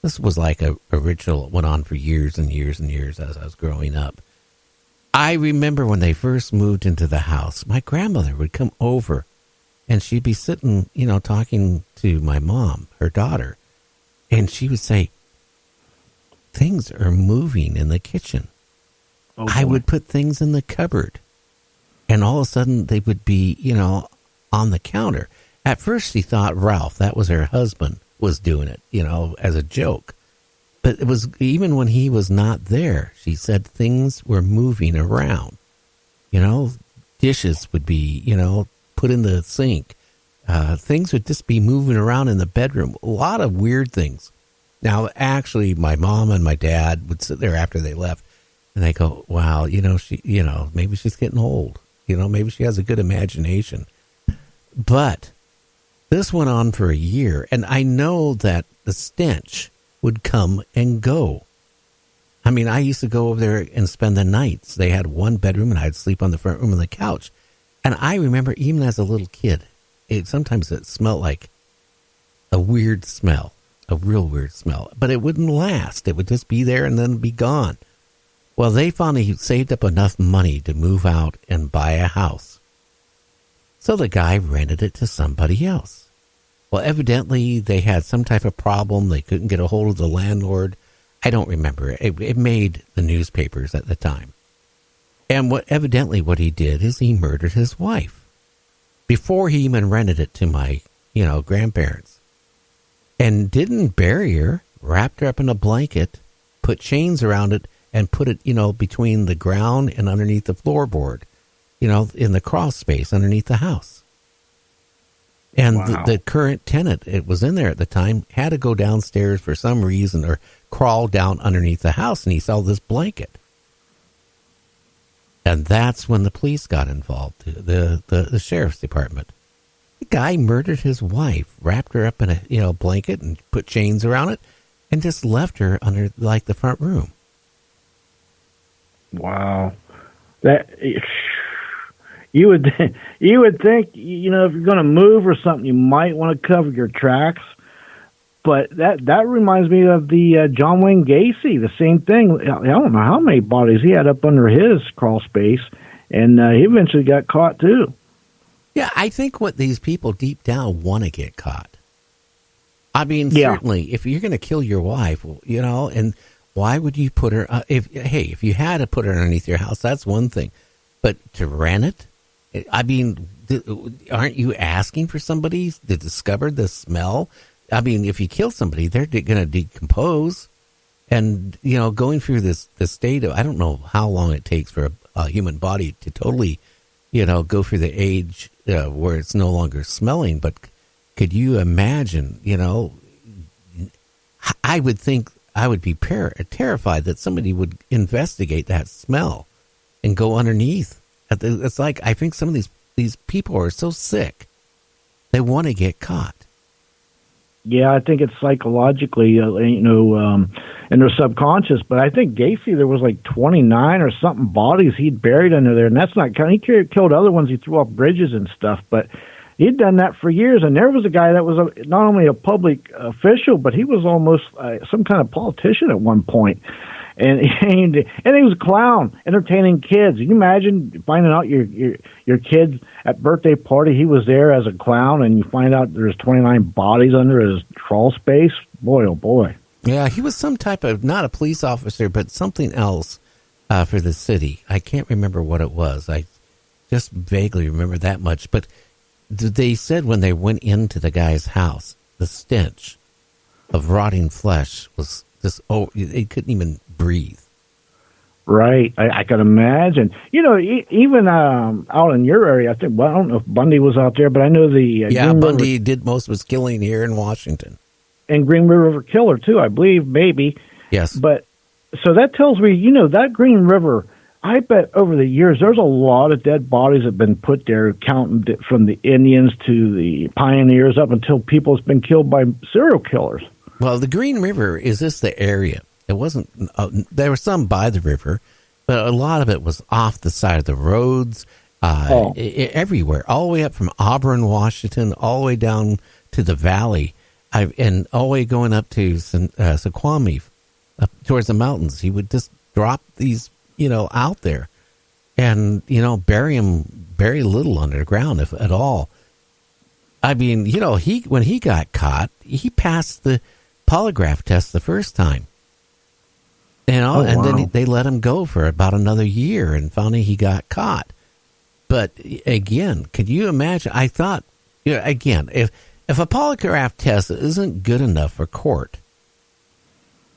This was like a ritual that went on for years and years and years as I was growing up. I remember when they first moved into the house, my grandmother would come over and she'd be sitting, talking to my mom, her daughter, and she would say, things are moving in the kitchen. Oh, I would put things in the cupboard, and all of a sudden they would be, on the counter. At first she thought Ralph, that was her husband, was doing it, as a joke. But it was, even when he was not there, she said things were moving around. Dishes would be, put in the sink. Things would just be moving around in the bedroom. A lot of weird things. Now, actually, my mom and my dad would sit there after they left, and they go, wow, she, maybe she's getting old. Maybe she has a good imagination. But this went on for a year, and I know that the stench would come and go. I mean, I used to go over there and spend the nights. They had one bedroom, and I'd sleep on the front room on the couch. And I remember, even as a little kid, sometimes it smelled like a weird smell, a real weird smell. But it wouldn't last. It would just be there and then be gone. Well, they finally saved up enough money to move out and buy a house. So the guy rented it to somebody else. Well, evidently, they had some type of problem. They couldn't get a hold of the landlord. I don't remember. It made the newspapers at the time. And what he did is he murdered his wife before he even rented it to my, grandparents. And didn't bury her, wrapped her up in a blanket, put chains around it, and put it, between the ground and underneath the floorboard, in the crawl space underneath the house. And wow. the current tenant, it was in there at the time, had to go downstairs for some reason or crawl down underneath the house, and he saw this blanket. And that's when the police got involved, the sheriff's department. The guy murdered his wife, wrapped her up in a blanket and put chains around it, and just left her under the front room. Wow, that you would think if you're going to move or something, you might want to cover your tracks. But that reminds me of the John Wayne Gacy, the same thing. I don't know how many bodies he had up under his crawl space, and he eventually got caught too. Yeah, I think what these people deep down want to get caught. I mean, certainly, if you're going to kill your wife, and why would you put her? If you had to put her underneath your house, that's one thing. But to rent it, I mean, aren't you asking for somebody to discover the smell? I mean, if you kill somebody, they're going to decompose. And, going through this state of, I don't know how long it takes for a human body to totally, go through the age where it's no longer smelling. But could you imagine, I would think I would be terrified that somebody would investigate that smell and go underneath. It's like, I think some of these people are so sick, they want to get caught. Yeah, I think it's psychologically, in their subconscious. But I think Gacy, there was 29 or something bodies he'd buried under there, and that's not counting. He killed other ones. He threw off bridges and stuff, but he'd done that for years. And there was a guy that was not only a public official, but he was almost some kind of politician at one point. And he was a clown, entertaining kids. Can you imagine finding out your kid at birthday party, he was there as a clown, and you find out there's 29 bodies under his crawl space? Boy, oh boy. Yeah, he was some type of, not a police officer, but something else for the city. I can't remember what it was. I just vaguely remember that much. But they said when they went into the guy's house, the stench of rotting flesh was just, they couldn't even breathe. Right. I can imagine. Even out in your area, I think, I don't know if Bundy was out there, but I know the... Bundy did most of his killing here in Washington. And Green River Killer, too, I believe, maybe. Yes. But, so that tells me, that Green River, I bet over the years, there's a lot of dead bodies that have been put there, counting from the Indians to the pioneers up until people have been killed by serial killers. Well, the Green River is just the area. It wasn't, there was some by the river, but a lot of it was off the side of the roads, everywhere, all the way up from Auburn, Washington, all the way down to the valley. And all the way going up to Squamish, up towards the mountains, he would just drop these, out there, and bury them very little underground, if at all. I mean, when he got caught, he passed the polygraph test the first time. And then they let him go for about another year, and finally he got caught. But again, could you imagine? I thought, again, if a polygraph test isn't good enough for court,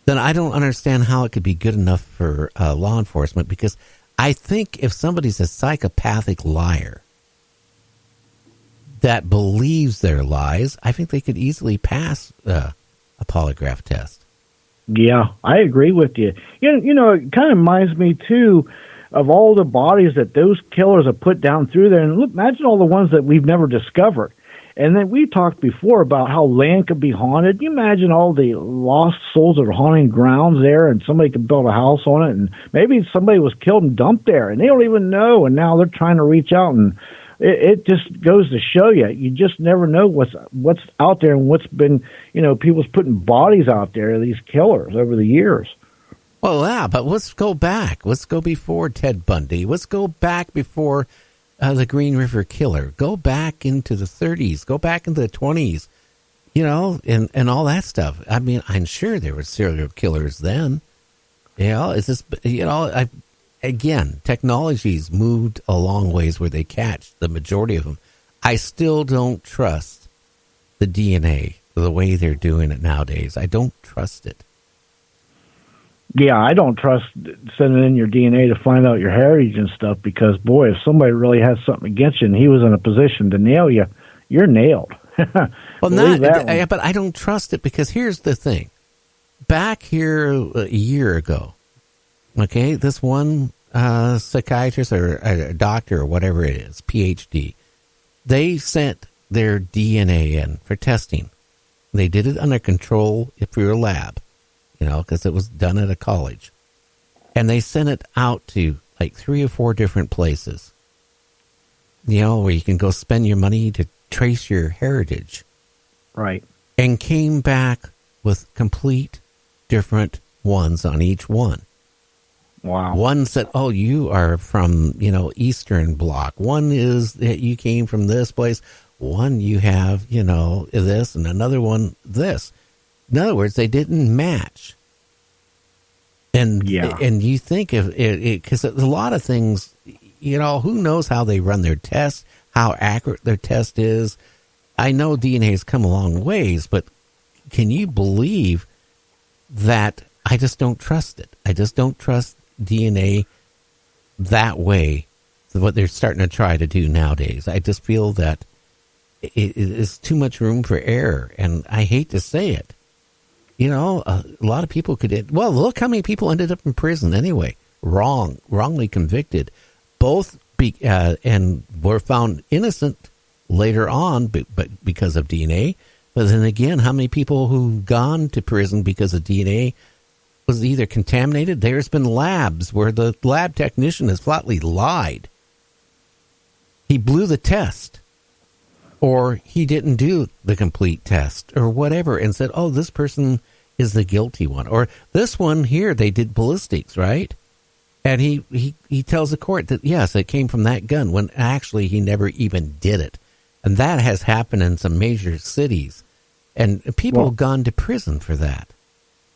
then I don't understand how it could be good enough for law enforcement, because I think if somebody's a psychopathic liar that believes their lies, I think they could easily pass a polygraph test. Yeah, I agree with you. It kind of reminds me, too, of all the bodies that those killers have put down through there. And look, imagine all the ones that we've never discovered. And then we talked before about how land could be haunted. You imagine all the lost souls that are haunting grounds there, and somebody could build a house on it, and maybe somebody was killed and dumped there, and they don't even know, and now they're trying to reach out, and it just goes to show you just never know what's out there and what's been, people's putting bodies out there, these killers, over the years. Well, yeah, but let's go back. Let's go before Ted Bundy. Let's go back before the Green River Killer. Go back into the 30s. Go back into the 20s, and all that stuff. I mean, I'm sure there were serial killers then. It's just, again, technology's moved a long ways where they catch the majority of them. I still don't trust the DNA the way they're doing it nowadays. I don't trust it. Yeah, I don't trust sending in your DNA to find out your heritage and stuff, because, boy, if somebody really has something against you and he was in a position to nail you, you're nailed. Well, but I don't trust it, because here's the thing. Back here a year ago, okay, this one psychiatrist or a doctor or whatever it is, PhD, they sent their DNA in for testing. They did it under control through a lab, because it was done at a college. And they sent it out to like 3 or 4 different places, where you can go spend your money to trace your heritage. Right. And came back with complete different ones on each one. Wow. One said, oh, you are from, Eastern Bloc. One is that you came from this place. One you have, this, and another one this. In other words, they didn't match. And and you think of it, because a lot of things, who knows how they run their tests, how accurate their test is. I know DNA has come a long ways, but can you believe that I just don't trust it? I just don't trust DNA that way, what they're starting to try to do nowadays. I just feel that it is too much room for error, and I hate to say it. A lot of people could. Well, look how many people ended up in prison anyway, wrongly convicted, both and were found innocent later on, but because of DNA. But then again, how many people who've gone to prison because of DNA was either contaminated? There's been labs where the lab technician has flatly lied. He blew the test, or he didn't do the complete test, or whatever, and said, oh, this person is the guilty one. Or this one here, they did ballistics, right? And he tells the court that, yes, it came from that gun, when actually he never even did it. And that has happened in some major cities. And people have gone to prison for that.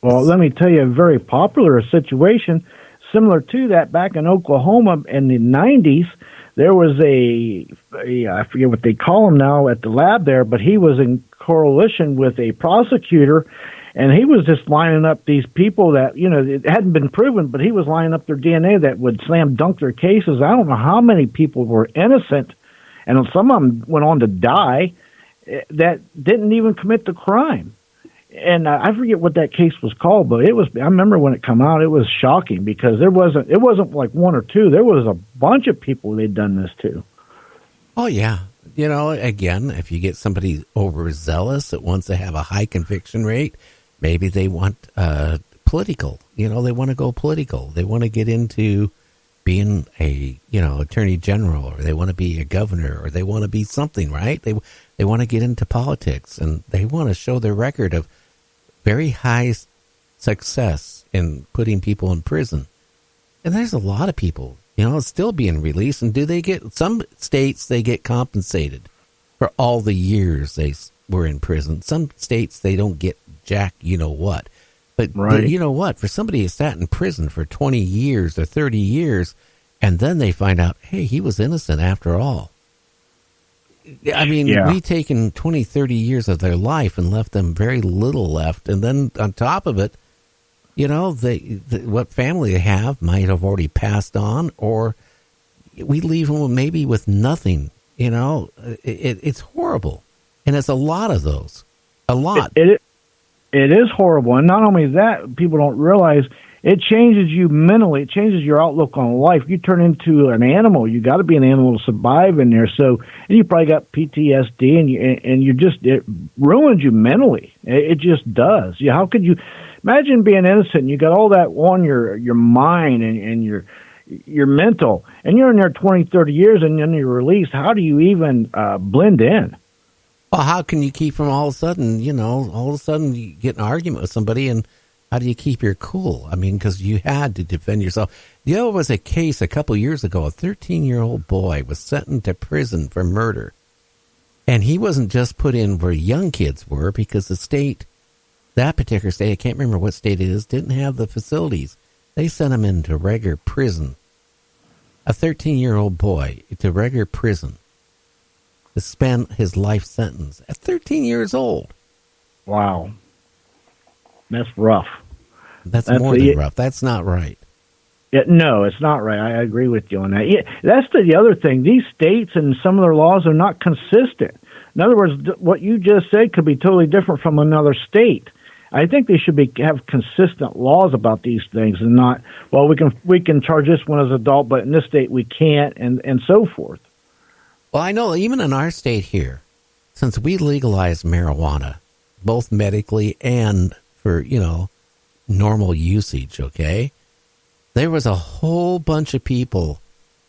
Well, let me tell you a very popular situation similar to that back in Oklahoma in the 90s. There was I forget what they call him now at the lab there, but he was in coalition with a prosecutor, and he was just lining up these people that, it hadn't been proven, but he was lining up their DNA that would slam dunk their cases. I don't know how many people were innocent, and some of them went on to die that didn't even commit the crime. And I forget what that case was called, but I remember when it came out, it was shocking, because it wasn't like 1 or 2. There was a bunch of people they'd done this to. Oh, yeah. Again, if you get somebody overzealous that wants to have a high conviction rate, maybe they want political. They want to go political. They want to get into, being a, attorney general, or they want to be a governor, or they want to be something, right? They want to get into politics, and they want to show their record of very high success in putting people in prison. And there's a lot of people, still being released. And some states, they get compensated for all the years they were in prison. Some states, they don't get jack, what. But right. You know what? For somebody who sat in prison for 20 years or 30 years, and then they find out, hey, he was innocent after all. I mean, we taken 20, 30 years of their life and left them very little left. And then on top of it, what family they have might have already passed on, or we leave them maybe with nothing. It's horrible. And it's a lot of those. A lot. It is horrible. And not only that, people don't realize it changes you mentally. It changes your outlook on life. You turn into an animal. You got to be an animal to survive in there. So, and you probably got PTSD, and it ruins you mentally. It just does. How could you imagine being innocent? And you got all that on your mind and your mental, and you're in there 20, 30 years, and then you're released. How do you even blend in? Well, how can you keep from all of a sudden you get in an argument with somebody, and how do you keep your cool? I mean, because you had to defend yourself. There was a case a couple years ago, a 13-year-old boy was sentenced to prison for murder. And he wasn't just put in where young kids were, because the state, that particular state, I can't remember what state it is, didn't have the facilities. They sent him into regular prison. A 13-year-old boy to regular prison to spend his life sentence at 13 years old. Wow. That's rough. That's more than rough. That's not right. No, it's not right. I agree with you on that. Yeah, that's the other thing. These states and some of their laws are not consistent. In other words, what you just said could be totally different from another state. I think they should have consistent laws about these things, and not, well, we can charge this one as an adult, but in this state we can't, and so forth. Well, I know even in our state here, since we legalized marijuana, both medically and for, normal usage, okay, there was a whole bunch of people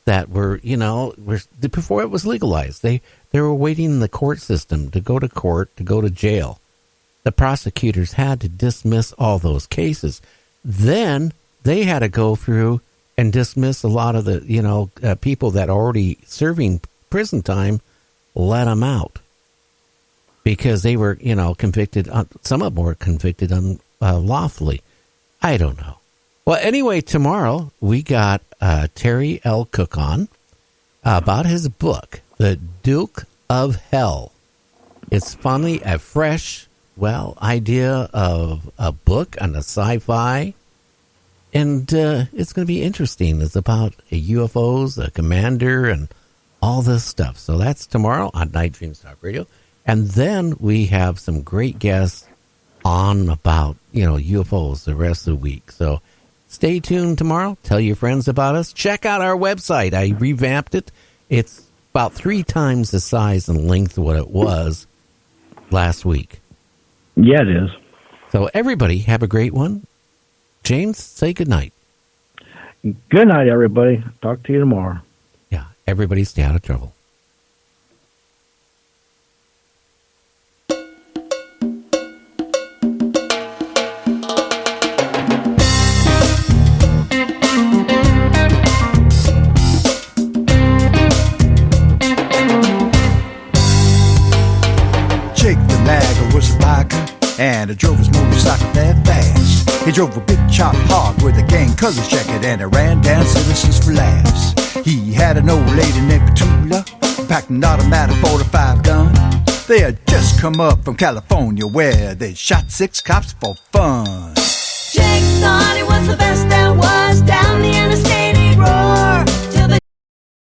that were, before it was legalized, they were waiting in the court system to go to jail. The prosecutors had to dismiss all those cases. Then they had to go through and dismiss a lot of the, people that are already serving prison time, let them out. Because they were, convicted, some of them were convicted unlawfully. I don't know. Well, anyway, tomorrow we got Terry L. Cook on about his book, The Duke of Hell. It's finally a fresh, idea of a book on a sci-fi. And it's going to be interesting. It's about UFOs, a commander, and all this stuff. So that's tomorrow on Night Dreams Talk Radio. And then we have some great guests on about, UFOs the rest of the week. So stay tuned tomorrow. Tell your friends about us. Check out our website. I revamped it. It's about 3 times the size and length of what it was last week. Yeah, it is. So everybody have a great one. James, say good night. Good night, everybody. Talk to you tomorrow. Yeah, everybody stay out of trouble. And he drove his motorcycle that fast. He drove a big chop hog with a gang colors jacket, and he ran down citizens for laughs. He had an old lady named Petula, packed an automatic 45 gun. They had just come up from California, where they shot 6 cops for fun.